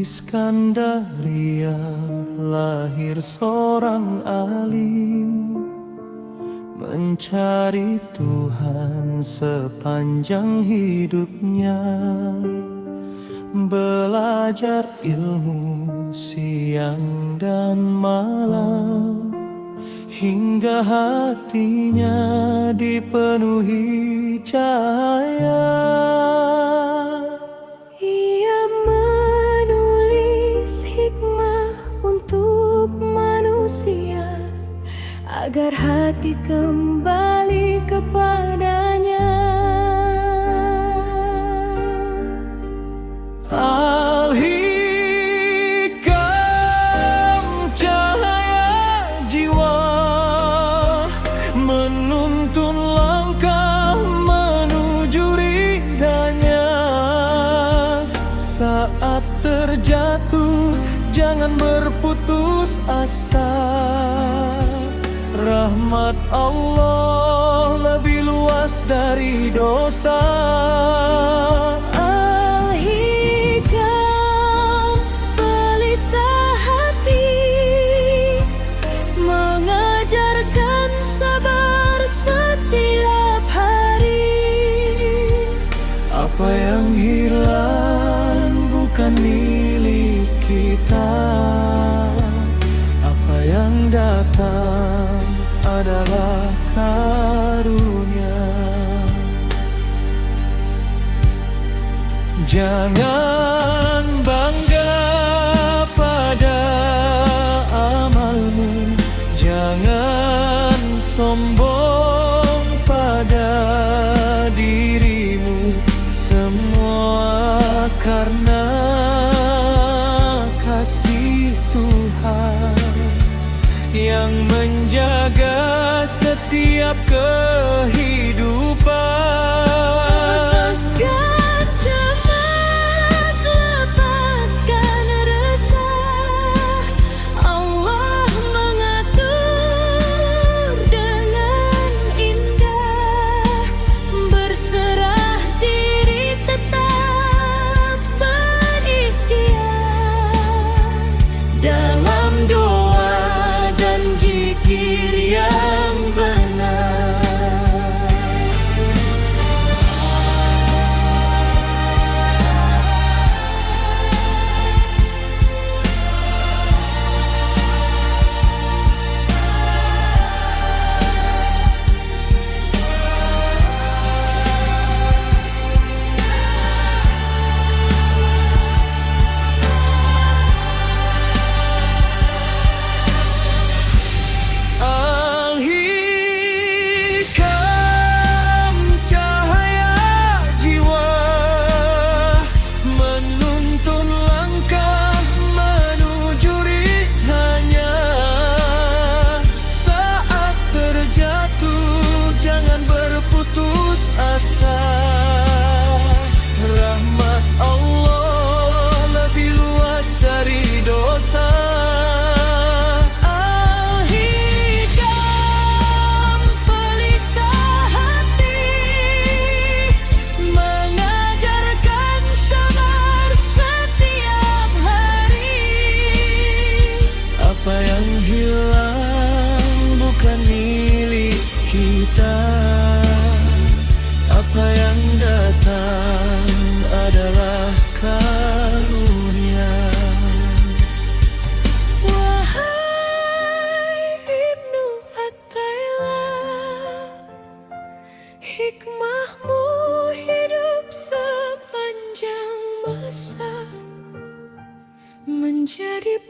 Iskandaria lahir seorang alim, mencari Tuhan sepanjang hidupnya, belajar ilmu siang dan malam, hingga hatinya dipenuhi cahaya. Ia menulis hikmah untuk manusia, agar hati kembali kepadanya. Al-Hikam, cahaya jiwa, menuntun langkah menuju ridhanya. Saat terjatuh, jangan berputus asa. Rahmat Allah lebih luas dari dosa. Al-Hikam, pelita hati, mengajarkan sabar setiap hari. Apa yang hilang bukan milik kita, apa yang datang adalah karunia. Jangan bangga pada amalmu, jangan sombong pada dirimu. Semua karena kasih Tuhan yang menjaga setiap kehidupan. Lepaskan cemas, lepaskan resah. Allah mengatur dengan indah. Berserah diri, tetap berikhtiar dalam doa dan zikir yang benar. Al-Hikam, cahaya jiwa, menuntun langkah menuju ridhanya. Saat terjatuh, jangan berputus asa. Rahmat Allah lebih luas dari dosa. Al-Hikam, pelita hati, mengajarkan sabar setiap hari. Apa yang hilang bukan milik kita, apa yang datang adalah karunia. Wahai Ibnu Athaillah, hikmahmu hidup sepanjang masa, menjadi